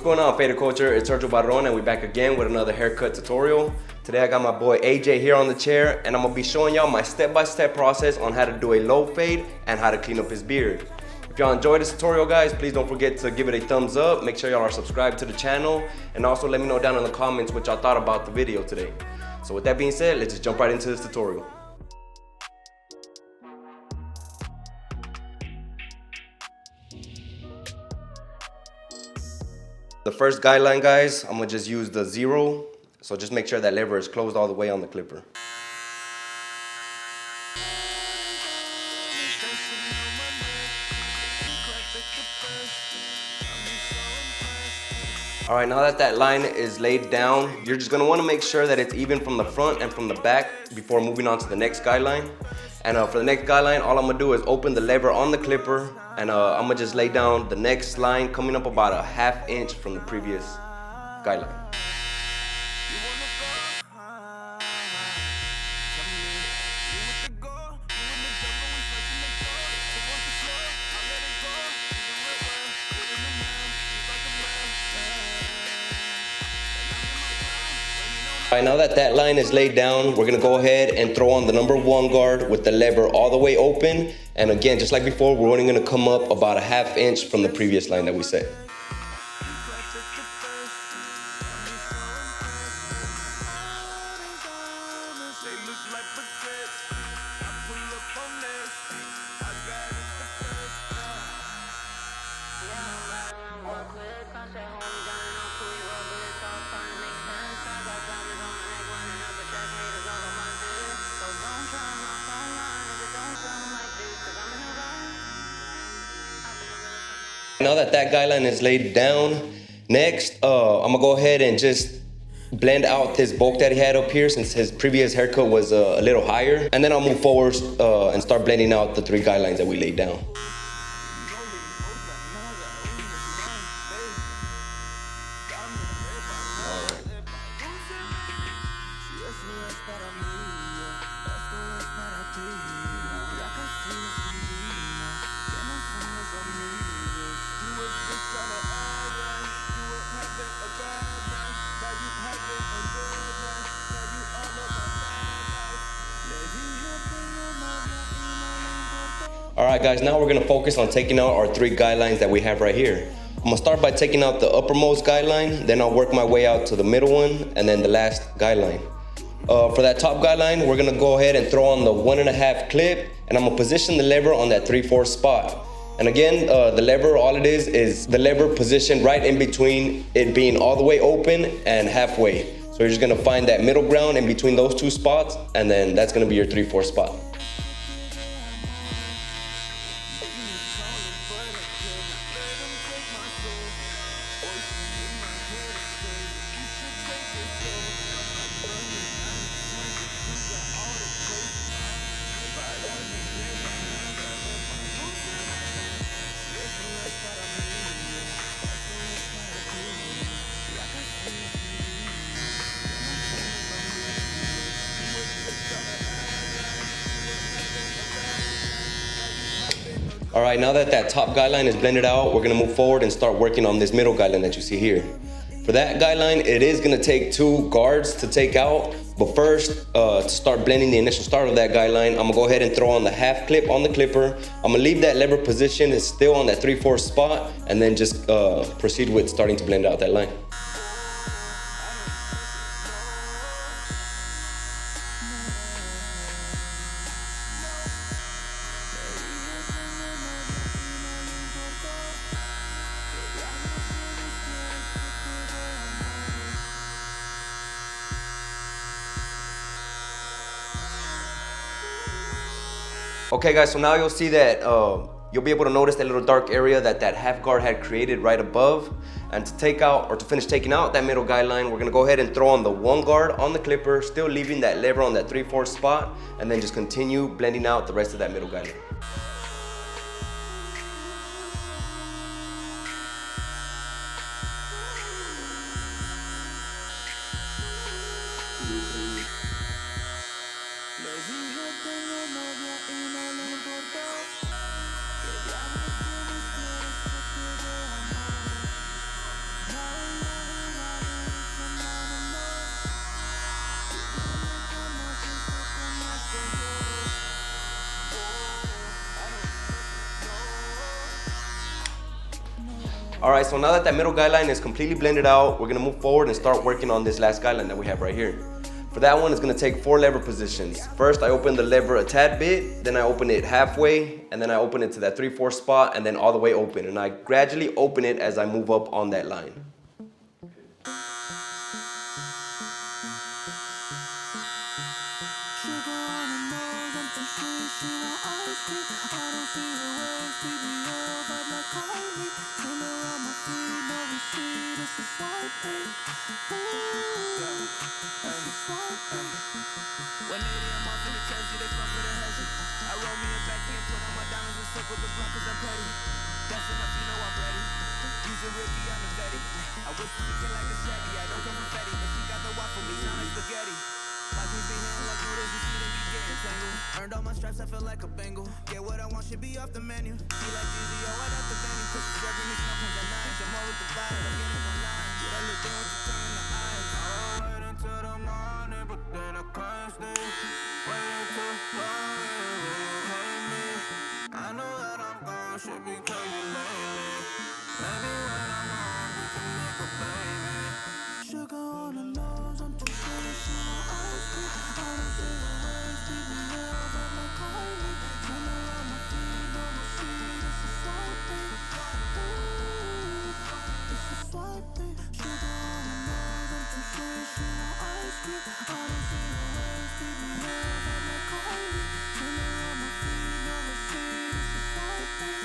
What's going on, Fadedculture? It's Sergio Barron and we're back again with another haircut tutorial. Today I got my boy AJ here on the chair and I'm gonna be showing y'all my step-by-step process on how to do a low fade and how to clean up his beard. If y'all enjoyed this tutorial, guys, please don't forget to give it a thumbs up. Make sure y'all are subscribed to the channel and also let me know down in the comments what y'all thought about the video today. So with that being said, let's just jump right into this tutorial. The first guideline, guys, I'm gonna just use the 0. So just make sure that lever is closed all the way on the clipper. All right, now that that line is laid down, you're just gonna wanna make sure that it's even from the front and from the back before moving on to the next guideline. And for the next guideline, all I'm gonna do is open the lever on the clipper and I'm gonna just lay down the next line coming up about a ½ inch from the previous guideline. All right, now that that line is laid down, we're gonna go ahead and throw on the number 1 guard with the lever all the way open. And again, just like before, we're only gonna come up about a ½ inch from the previous line that we set. Now that that guideline is laid down, next I'm gonna go ahead and just blend out this bulk that he had up here since his previous haircut was a little higher. And then I'll move forward and start blending out the 3 guidelines that we laid down. Alright guys, now we're going to focus on taking out our 3 guidelines that we have right here. I'm going to start by taking out the uppermost guideline, then I'll work my way out to the middle one, and then the last guideline. For that top guideline, we're going to go ahead and throw on the 1½ clip, and I'm going to position the lever on that 3/4 spot. And again, the lever, all it is the lever positioned right in between it being all the way open and halfway. So you're just going to find that middle ground in between those 2 spots, and then that's going to be your 3/4 spot. All right, now that that top guideline is blended out, we're gonna move forward and start working on this middle guideline that you see here. For that guideline, it is gonna take 2 guards to take out, but first, to start blending the initial start of that guideline, I'm gonna go ahead and throw on the ½ clip on the clipper. I'm gonna leave that lever position, it's still on that 3/4 spot, and then just proceed with starting to blend out that line. Okay guys, so now you'll see that you'll be able to notice that little dark area that that ½ guard had created right above. And to take out, or to finish taking out that middle guideline, we're gonna go ahead and throw on the 1 guard on the clipper, still leaving that lever on that 3/4 spot, and then just continue blending out the rest of that middle guideline. All right, so now that middle guideline is completely blended out, we're gonna move forward and start working on this last guideline that we have right here. For that one, it's gonna take 4 lever positions. First, I open the lever a tad bit, then I open it halfway, and then I open it to that 3/4 spot, and then all the way open. And I gradually open it as I move up on that line. Earned all my stripes, I feel like a Bengal. Get what I want, should be off the menu. She like easy, oh, right out the venue. Cause she's serving me sometimes at night. I'm all with the vibe, I'm getting online. Yeah, that little thing with the tongue in the eyes. I'll wait until the morning, but then I can't stay. Wait until morning, will you hate me? I know that I'm gone, should be coming lately. Maybe when I'm home, we can make a baby. Sugar on the nose, I'm too sweet, she want ice cream. I don't see the waves, keep me up, but like Kylie. Turn around my feet, no more see, this is swiping. Ooh, this is swiping. Sugar on the nose, I'm too sweet, she want ice cream. I don't see the waves, keep me up, but like Kylie. Turn around my feet, no more see, this is swiping.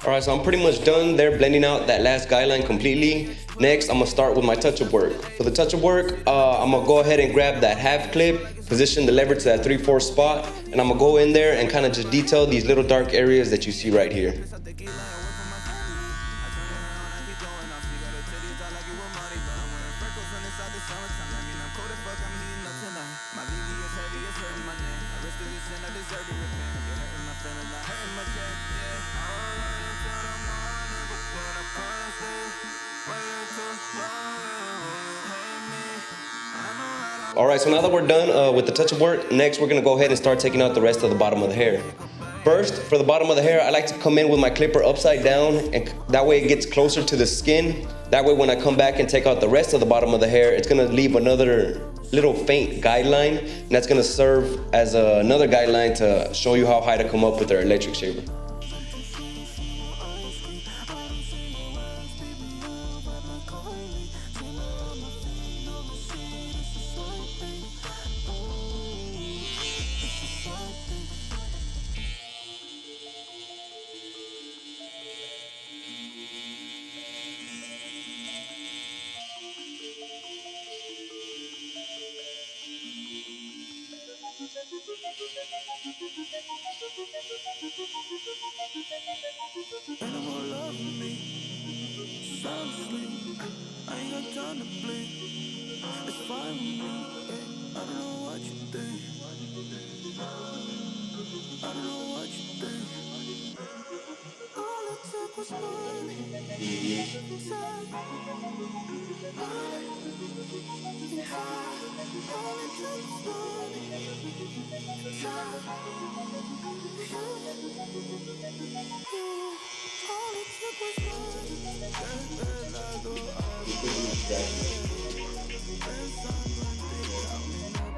All right, so I'm pretty much done there blending out that last guideline completely. Next, I'm gonna start with my touch-up work. For the touch-up work, I'm gonna go ahead and grab that half clip, position the lever to that 3/4 spot, and I'm gonna go in there and kind of just detail these little dark areas that you see right here. All right, so now that we're done with the touch-up work, next we're gonna go ahead and start taking out the rest of the bottom of the hair. First, for the bottom of the hair, I like to come in with my clipper upside down, and that way it gets closer to the skin. That way when I come back and take out the rest of the bottom of the hair, it's gonna leave another little faint guideline, and that's gonna serve as another guideline to show you how high to come up with our electric shaver.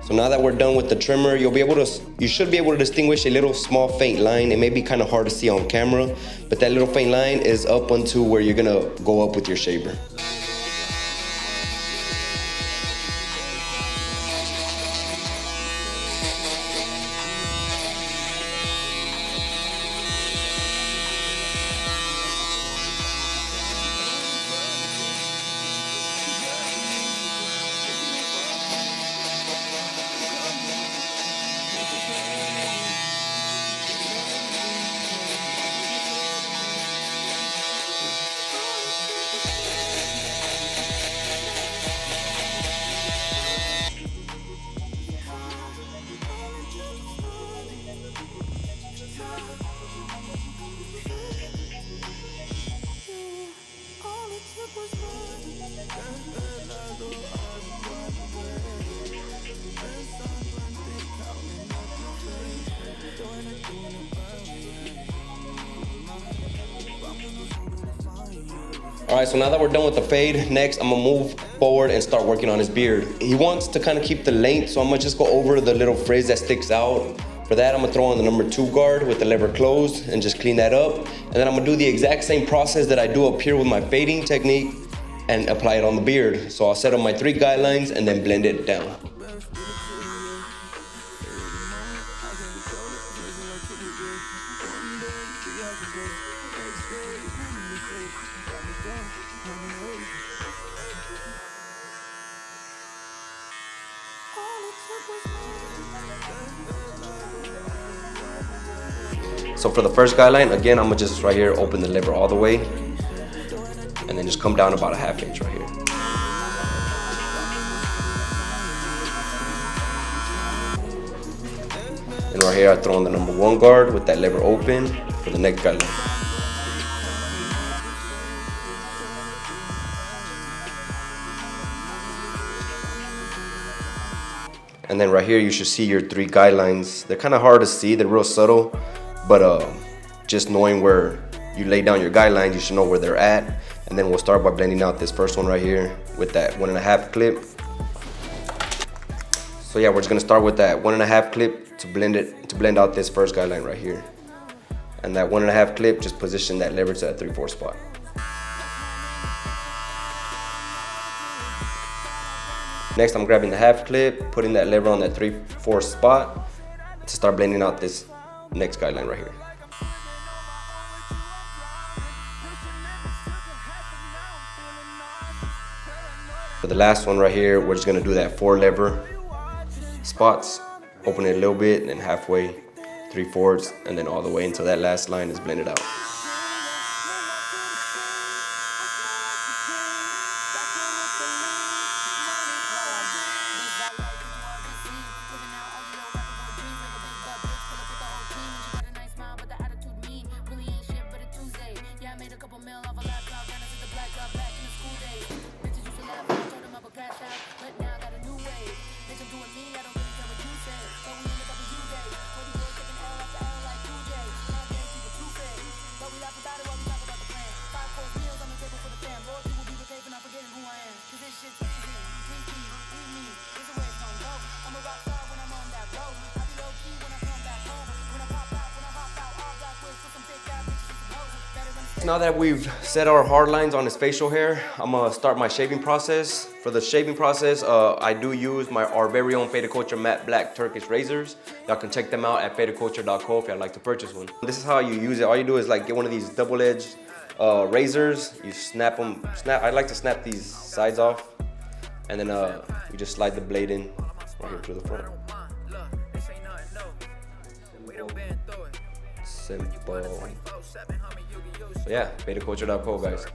So now that we're done with the trimmer, you should be able to distinguish a little small faint line. It may be kind of hard to see on camera, but that little faint line is up onto where you're gonna go up with your shaver. All right, so now that we're done with the fade, next I'm gonna move forward and start working on his beard. He wants to kind of keep the length, so I'm gonna just go over the little frizz that sticks out. For that, I'm gonna throw on the number 2 guard with the lever closed and just clean that up. And then I'm gonna do the exact same process that I do up here with my fading technique and apply it on the beard. So I'll set up my 3 guidelines and then blend it down. So for the first guideline, again, I'm gonna just right here open the lever all the way and then just come down about a 1/2 inch right here. And right here, I throw on the number 1 guard with that lever open for the next guideline. And then right here, you should see your 3 guidelines. They're kind of hard to see, they're real subtle, but just knowing where you lay down your guidelines, you should know where they're at. And then we'll start by blending out this first one right here with that 1.5 clip. So yeah, we're just gonna start with that 1.5 clip to blend out this first guideline right here. And that 1.5 clip, just position that lever to that 3/4 spot. Next, I'm grabbing the 1/2 clip, putting that lever on that 3/4 spot to start blending out this next guideline right here. For the last one right here, we're just gonna do that 4 lever spots, open it a little bit, and then halfway, 3/4, and then all the way until that last line is blended out. Now that we've set our hard lines on his facial hair, I'm gonna start my shaving process. For the shaving process, I do use our very own Fadedculture matte black Turkish razors. Y'all can check them out at fadedculture.co if y'all like to purchase one. This is how you use it. All you do is like get one of these double-edged razors. You snap them. I like to snap these sides off, and then you just slide the blade in right here to the front. Simple. So yeah, Fadedculture.co, guys.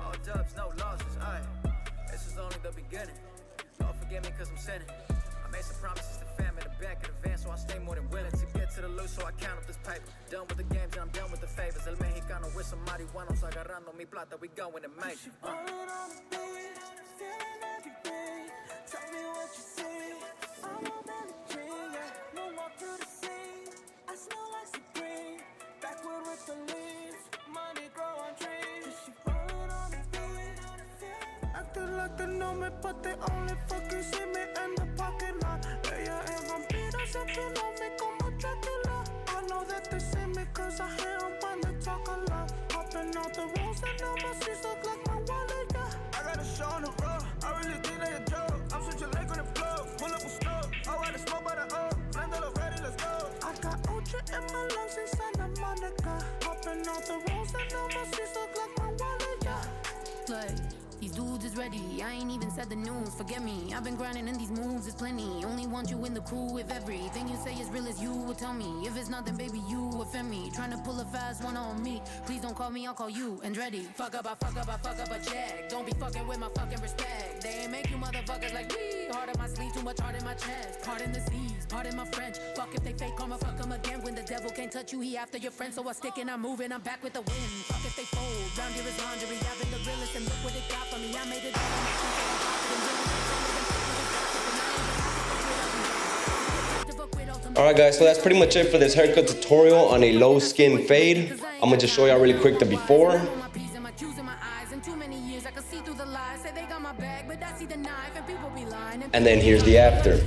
All dubs, no losses. This is only the beginning. Don't forget me cause I'm sinning. I made some promises to fam in the back of the van, so I stay more than willing to get to the loot, so I count up this paper. Done with the games and I'm done with the favors. El mexicano with some marihuanos agarrando mi plata, we going to make it. Tell me what you see. I'm on the dream, yeah. No more to the scene. I smell like Supreme. Backward with the leaves. Money grow on trees. She rolling on the beat. Acting like they know me, but they only fucking see me in the parking lot. Ella es vampira, sé que no me como Dracula. I know that they see me cause I hear them when they talk a lot. Hopping out the walls and now my seats look like my wallet, yeah. I got a show on the road. I really think they a joke. I'm switching leg on the floor. Pull up a stroke. Oh, I just smoke by the O. Blend up ready, let's go. I got Ultra in my lungs in Santa Monica. Hopping out the walls and now my seats look like my wallet, yeah. Like, these dudes is ready, I ain't even said the news, forget me. I've been grinding in these moves, it's plenty. Only want you in the crew if everything you say is real as you will tell me. If it's not, then baby, you offend me. Trying to pull a fast one on me. Please don't call me, I'll call you, Andretti. Fuck up, I check. Don't be fucking with my fucking respect. They ain't make you motherfuckers like me. Heart in my sleeve, too much heart in my chest. Pardon the seas, pardon my French. Fuck if they fake karma, fuck them again. When the devil can't touch you, he after your friend. So I stick and I'm moving, I'm back with the wind. Fuck if they fold, round here is laundry. I've been the realest and look what it got for me. I made it all on my feet, so I'm confident. Alright guys, so that's pretty much it for this haircut tutorial on a low skin fade. I'm gonna just show y'all really quick the before. And then here's the after.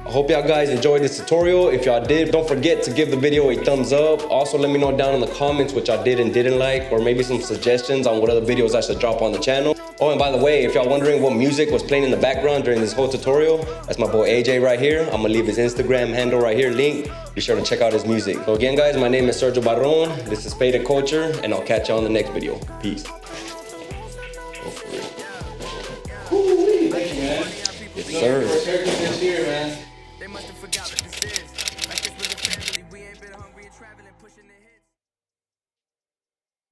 I hope y'all guys enjoyed this tutorial. If y'all did, don't forget to give the video a thumbs up. Also, let me know down in the comments what y'all did and didn't like, or maybe some suggestions on what other videos I should drop on the channel. Oh, and by the way, if y'all wondering what music was playing in the background during this whole tutorial, that's my boy AJ right here. I'm gonna leave his Instagram handle right here, link. Be sure to check out his music. So again, guys, my name is Sergio Barron. This is Fadedculture, and I'll catch y'all in the next video. Peace. Thank you, man. Yes, sir. First haircut this year, man. They must have forgot what this is.